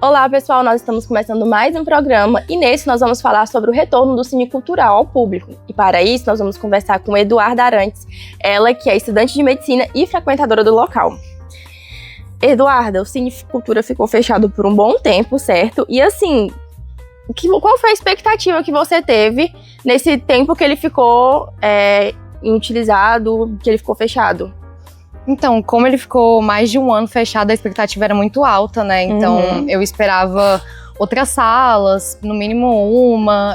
Olá pessoal, nós estamos começando mais um programa e nesse nós vamos falar sobre o retorno do Cine Cultural ao público. E para isso nós vamos conversar com Eduarda Arantes, ela que é estudante de medicina e frequentadora do local. Eduarda, o Cine Cultura ficou fechado por um bom tempo, certo? E assim, qual foi a expectativa que você teve nesse tempo que ele ficou inutilizado, que ele ficou fechado? Então, como ele ficou mais de um ano fechado, a expectativa era muito alta, né? Então, eu esperava outras salas, no mínimo uma,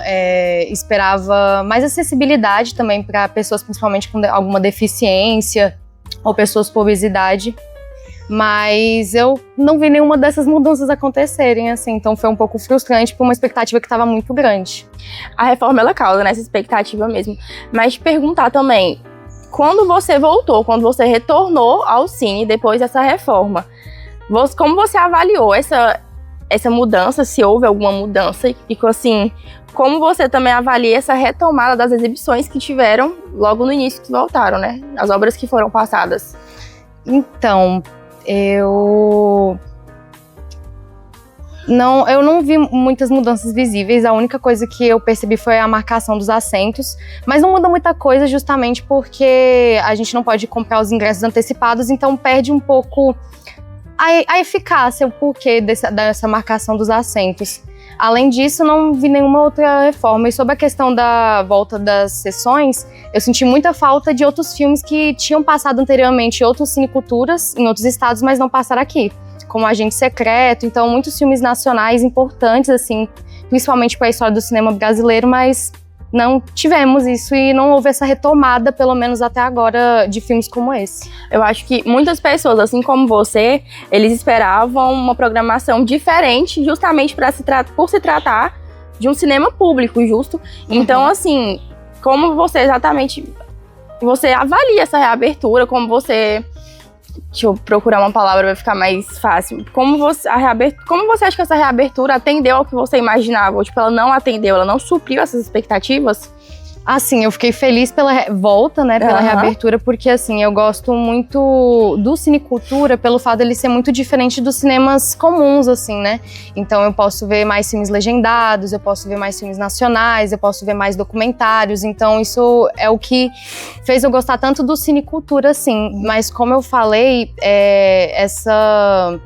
esperava mais acessibilidade também para pessoas, principalmente com alguma deficiência ou pessoas com obesidade. Mas eu não vi nenhuma dessas mudanças acontecerem, assim, então foi um pouco frustrante por uma expectativa que estava muito grande. A reforma, ela causa nessa expectativa mesmo. Mas te perguntar também, quando você voltou, quando você retornou ao cine depois dessa reforma, como você avaliou essa mudança, se houve alguma mudança? E assim, como você também avalia essa retomada das exibições que tiveram logo no início que voltaram, né? As obras que foram passadas. Então, eu não vi muitas mudanças visíveis, a única coisa que eu percebi foi a marcação dos assentos, mas não muda muita coisa justamente porque a gente não pode comprar os ingressos antecipados, então perde um pouco a eficácia, o porquê dessa marcação dos assentos. Além disso, não vi nenhuma outra reforma. E sobre a questão da volta das sessões, eu senti muita falta de outros filmes que tinham passado anteriormente em outros cineculturas, em outros estados, mas não passaram aqui, como Agente Secreto. Então, muitos filmes nacionais importantes, assim, principalmente para a história do cinema brasileiro, mas não tivemos isso e não houve essa retomada, pelo menos até agora, de filmes como esse. Eu acho que muitas pessoas, assim como você, eles esperavam uma programação diferente, justamente por se tratar de um cinema público, justo? Então, assim, como você avalia essa reabertura, como você... Deixa eu procurar uma palavra, vai ficar mais fácil. Como você acha que essa reabertura atendeu ao que você imaginava? Ou, tipo, ela não atendeu, ela não supriu essas expectativas? Assim, eu fiquei feliz pela volta, né, pela reabertura, porque, assim, eu gosto muito do cinecultura pelo fato dele ser muito diferente dos cinemas comuns, assim, né? Então eu posso ver mais filmes legendados, eu posso ver mais filmes nacionais, eu posso ver mais documentários, então isso é o que fez eu gostar tanto do cinecultura, assim. Mas como eu falei, essa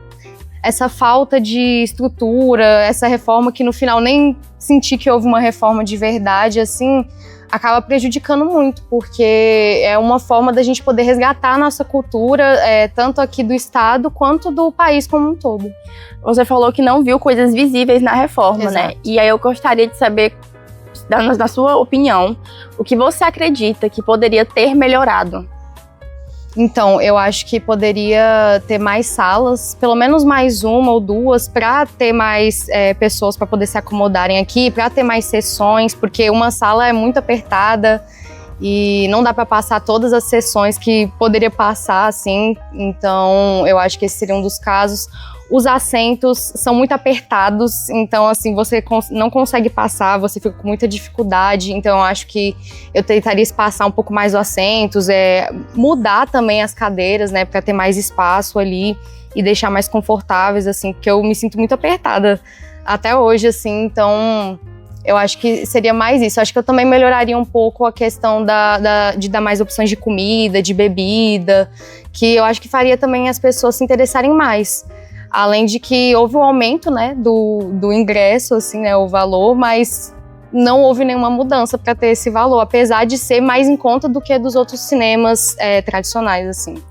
falta de estrutura, essa reforma que no final nem senti que houve uma reforma de verdade, assim, acaba prejudicando muito, porque é uma forma da gente poder resgatar a nossa cultura, tanto aqui do estado quanto do país como um todo. Você falou que não viu coisas visíveis na reforma, Exato. Né? E aí eu gostaria de saber, na sua opinião, o que você acredita que poderia ter melhorado? Então, eu acho que poderia ter mais salas, pelo menos mais uma ou duas, para ter mais pessoas para poder se acomodarem aqui, para ter mais sessões, porque uma sala é muito apertada e não dá para passar todas as sessões que poderia passar, assim. Então, eu acho que esse seria um dos casos. Os assentos são muito apertados, então assim, você não consegue passar, você fica com muita dificuldade, então eu acho que eu tentaria espaçar um pouco mais os assentos, mudar também as cadeiras, né, para ter mais espaço ali e deixar mais confortáveis, assim, porque eu me sinto muito apertada até hoje, assim, então eu acho que seria mais isso. Acho que eu também melhoraria um pouco a questão de dar mais opções de comida, de bebida, que eu acho que faria também as pessoas se interessarem mais. Além de que houve um aumento, né, do ingresso, assim, né, o valor, mas não houve nenhuma mudança para ter esse valor, apesar de ser mais em conta do que dos outros cinemas tradicionais, assim.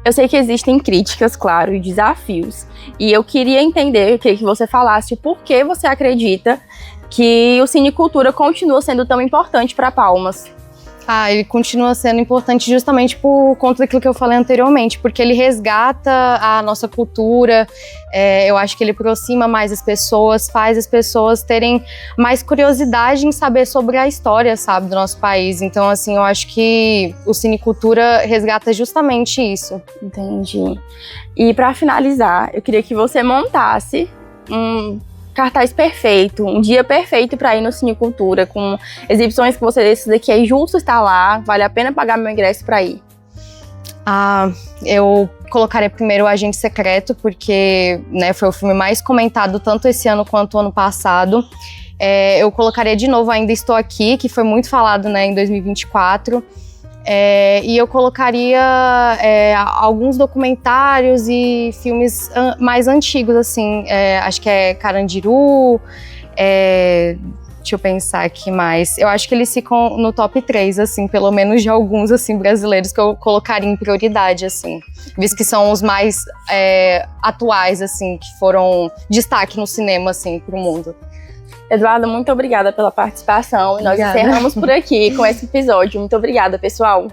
Eu sei que existem críticas, claro, e desafios. E eu queria entender, que você falasse por que você acredita que o cinecultura continua sendo tão importante para Palmas. Ele continua sendo importante justamente por conta daquilo que eu falei anteriormente, porque ele resgata a nossa cultura, eu acho que ele aproxima mais as pessoas, faz as pessoas terem mais curiosidade em saber sobre a história, sabe, do nosso país. Então, assim, eu acho que o Cinecultura resgata justamente isso. Entendi. E para finalizar, eu queria que você montasse cartaz perfeito, um dia perfeito para ir no Cinecultura, com exibições que você decida que é justo estar lá, vale a pena pagar meu ingresso para ir. Eu colocaria primeiro o Agente Secreto, porque, né, foi o filme mais comentado tanto esse ano quanto o ano passado. Eu colocaria de novo Ainda Estou Aqui, que foi muito falado, né, em 2024. E eu colocaria alguns documentários e filmes mais antigos, assim. Acho que é Carandiru, deixa eu pensar aqui mais. Eu acho que eles ficam no top 3, assim, pelo menos de alguns, assim, brasileiros que eu colocaria em prioridade, assim. Visto que são os mais atuais, assim, que foram destaque no cinema, assim, pro mundo. Eduarda, muito obrigada pela participação. E nós encerramos por aqui com esse episódio. Muito obrigada, pessoal.